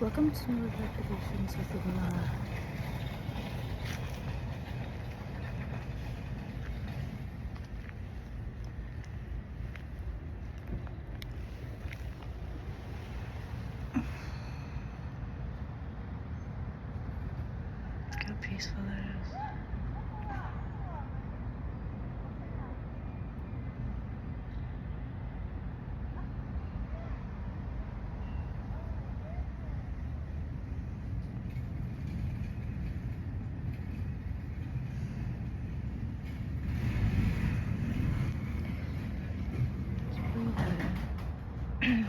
Welcome to Repetitions with Ignore. Look how peaceful it is. Just breathe in.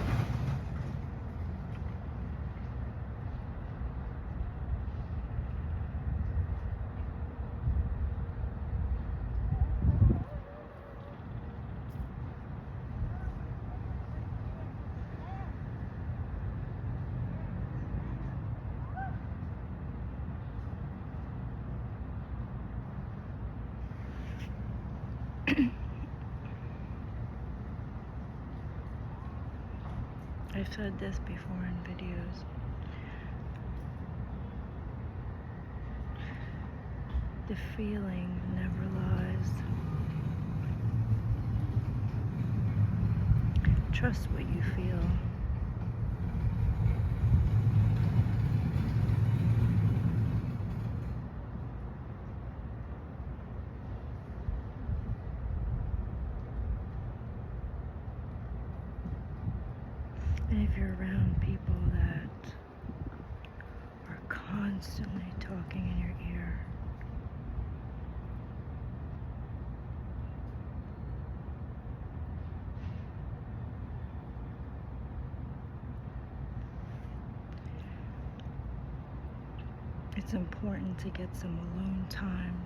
I've said this before in videos. The feeling never lies. Trust what you feel. And if you're around people that are constantly talking in your ear, it's important to get some alone time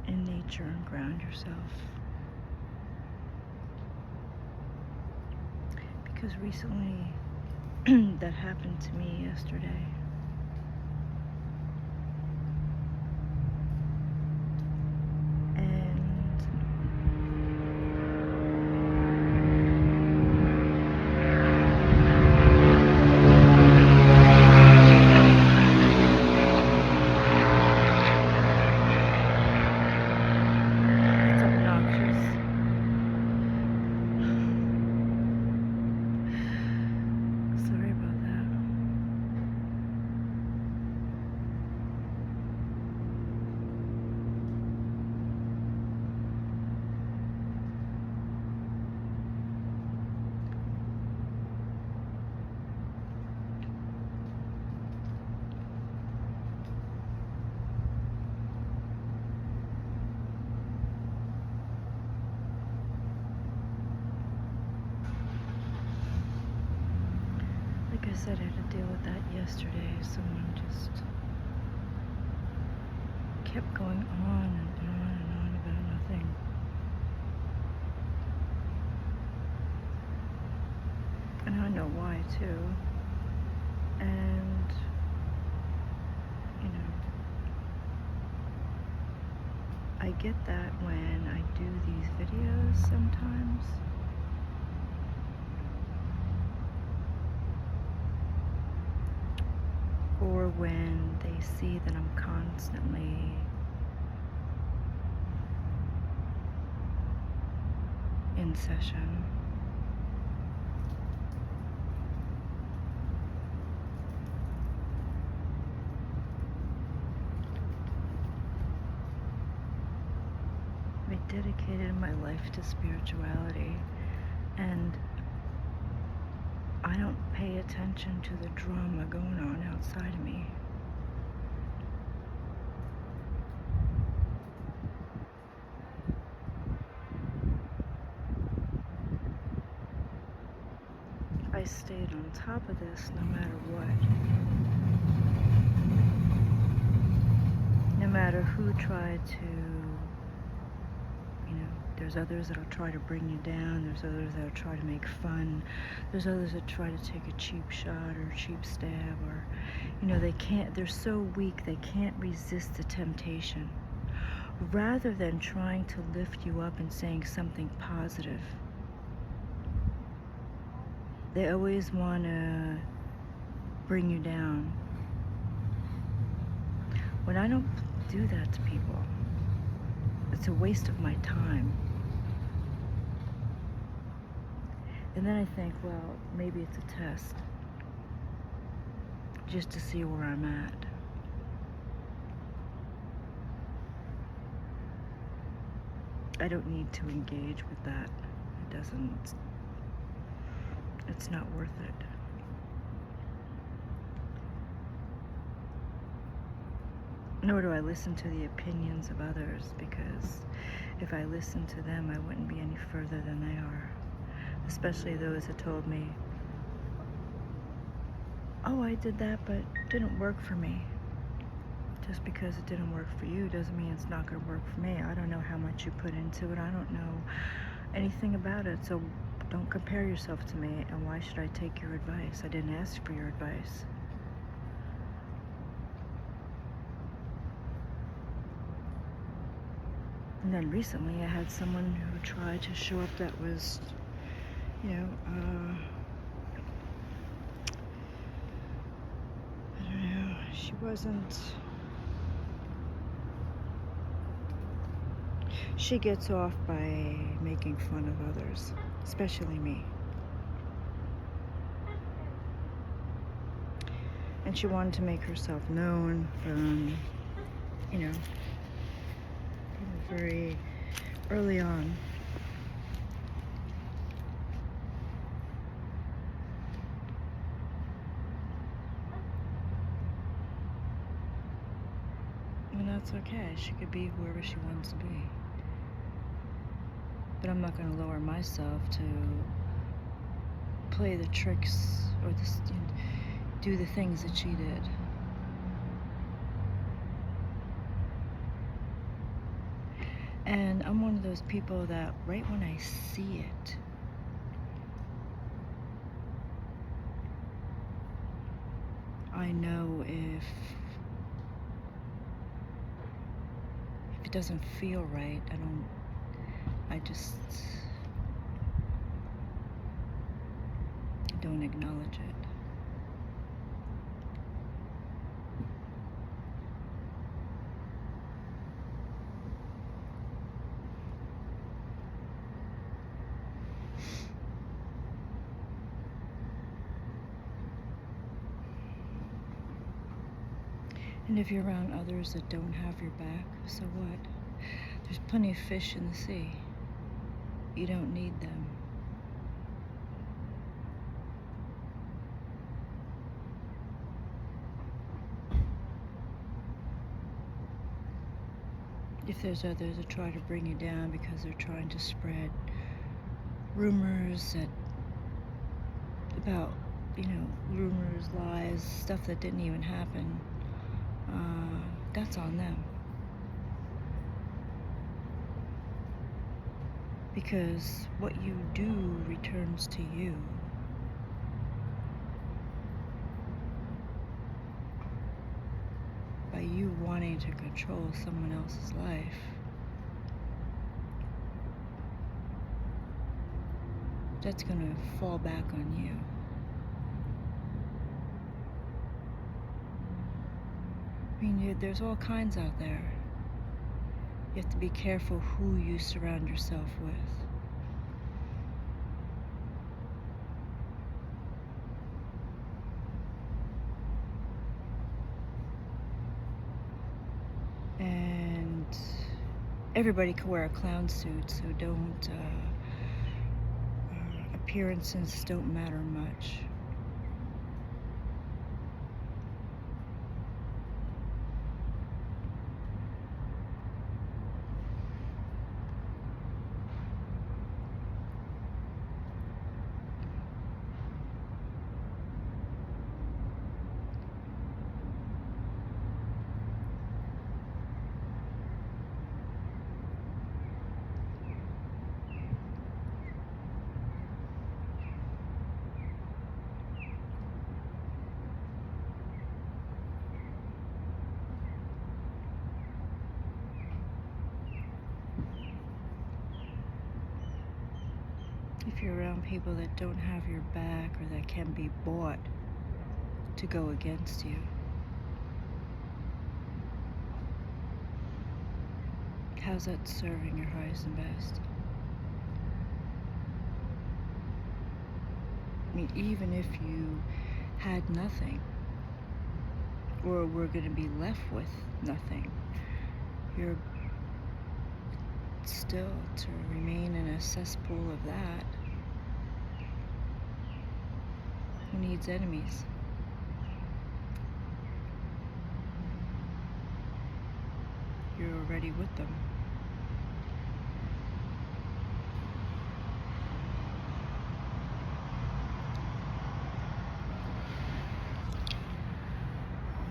in nature and ground yourself. Because recently, that happened to me yesterday. Like I said, I had to deal with that yesterday. Someone just kept going on and on and on about nothing. And I know why too. And, you know, I get that when I do these videos sometimes. Or when they see that I'm constantly in session. I dedicated my life to spirituality, and I don't pay attention to the drama going on outside of me. I stayed on top of this no matter what. No matter who tried to, there's others that'll try to bring you down, there's others that'll try to make fun, there's others that try to take a cheap shot or a cheap stab, or, they're so weak they can't resist the temptation. Rather than trying to lift you up and saying something positive, they always want to bring you down. When I don't do that to people, it's a waste of my time. And then I think, well, maybe it's a test, just to see where I'm at. I don't need to engage with that. It's not worth it. Nor do I listen to the opinions of others, because if I listened to them, I wouldn't be any further than they are. Especially those that told me, oh, I did that, but it didn't work for me. Just because it didn't work for you doesn't mean it's not going to work for me. I don't know how much you put into it. I don't know anything about it. So don't compare yourself to me. And why should I take your advice? I didn't ask for your advice. And then recently I had someone who tried to show up that was, I don't know, she gets off by making fun of others, especially me. And she wanted to make herself known from, very early on. And that's okay. She could be whoever she wants to be. But I'm not going to lower myself to play the tricks or do the things that she did. And I'm one of those people that right when I see it, I know if it doesn't feel right, I just don't acknowledge it. And if you're around others that don't have your back, so what? There's plenty of fish in the sea. You don't need them. If there's others that try to bring you down because they're trying to spread rumors about, rumors, lies, stuff that didn't even happen, that's on them. Because what you do returns to you. By you wanting to control someone else's life, that's gonna fall back on you. I mean, there's all kinds out there. You have to be careful who you surround yourself with. And everybody can wear a clown suit, so don't, appearances don't matter much. If you're around people that don't have your back or that can be bought to go against you. How's that serving your highest and best? I mean, even if you had nothing, or were going to be left with nothing, you're still to remain in a cesspool of that. Who needs enemies? You're already with them.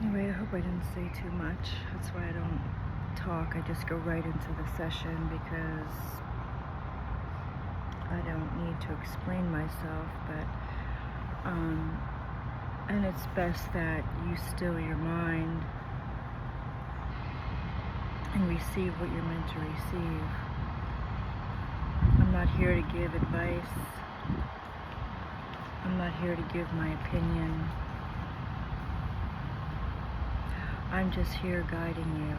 Anyway, I hope I didn't say too much. That's why I don't talk. I just go right into the session because I don't need to explain myself, but and it's best that you still your mind and receive what you're meant to receive. I'm not here to give advice. I'm not here to give my opinion. I'm just here guiding you.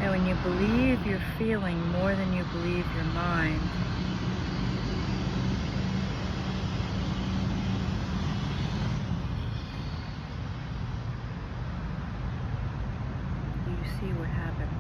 And when you believe you're feeling more than you believe your mind, you see what happens.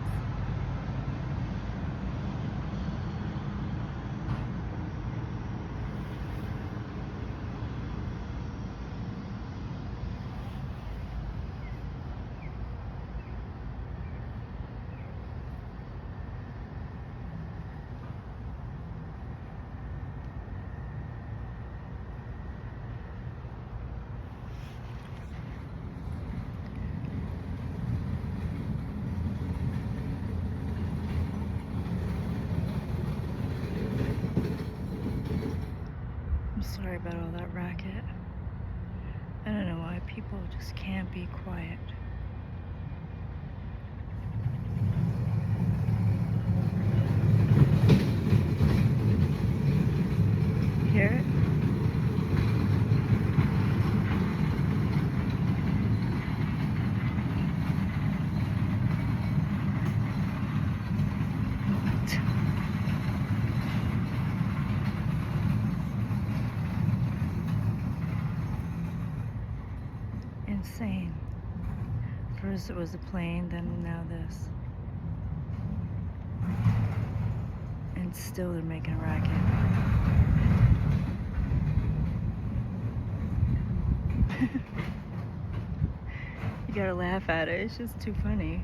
I'm sorry about all that racket. I don't know why people just can't be quiet. Hear it? Insane. First it was a plane, then now this. And still they're making a racket. You gotta laugh at it, it's just too funny.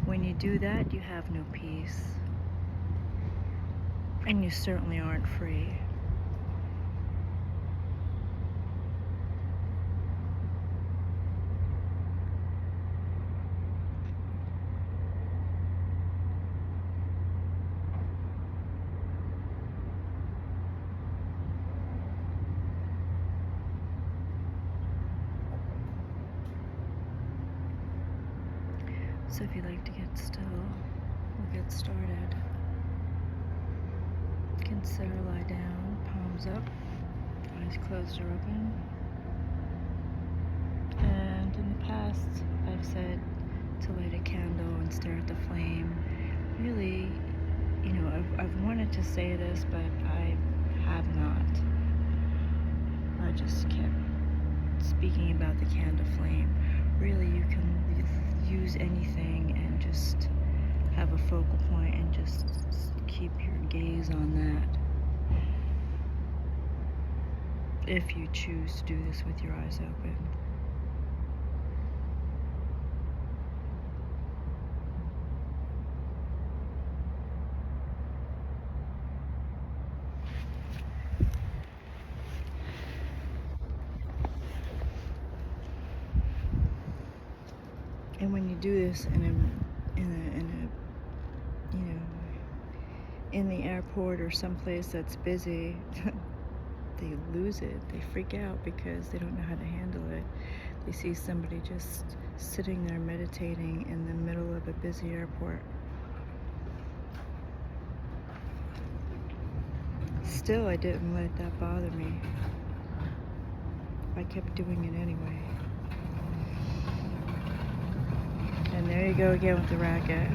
When you do that, you have no peace. And you certainly aren't free. So if you'd like to get still, we'll get started. Consider lie down, palms up, eyes closed or open. And in the past, I've said to light a candle and stare at the flame. Really, you know, I've wanted to say this, but I have not. I just kept speaking about the candle flame. Really, you can use anything and just have a focal point and just keep your gaze on that. If you choose to do this with your eyes open. And when you do this in a you know, in the airport or someplace that's busy, they lose it. They freak out because they don't know how to handle it. They see somebody just sitting there meditating in the middle of a busy airport. Still, I didn't let that bother me. I kept doing it anyway. And there you go again with the racket.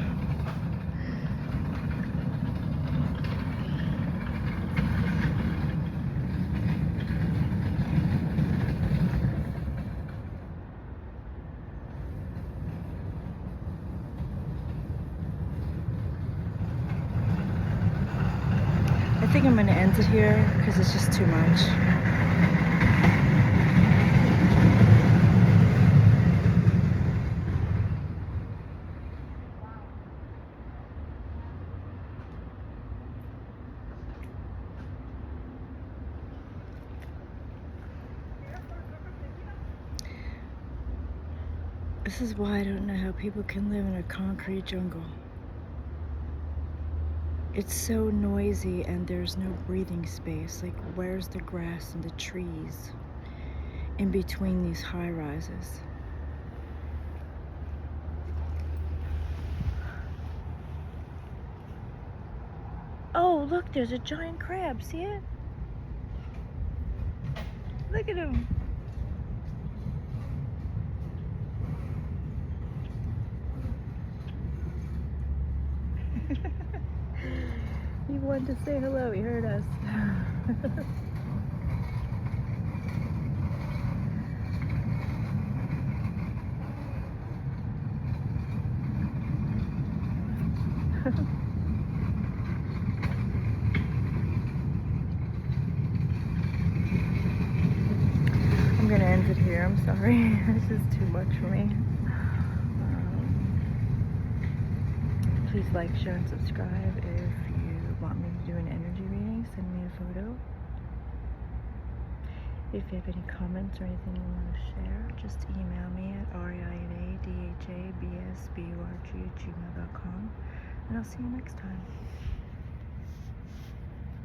I think I'm going to end it here because it's just too much. This is why I don't know how people can live in a concrete jungle. It's so noisy and there's no breathing space. Like, where's the grass and the trees in between these high rises? Oh, look, there's a giant crab. See it? Look at him. He wanted to say hello. He heard us. I'm gonna end it here. I'm sorry. This is too much for me. Please like, share, and subscribe. If you want me to do an energy reading, send me a photo. If you have any comments or anything you want to share, just email me at reinadhabsburg@gmail.com, and I'll see you next time.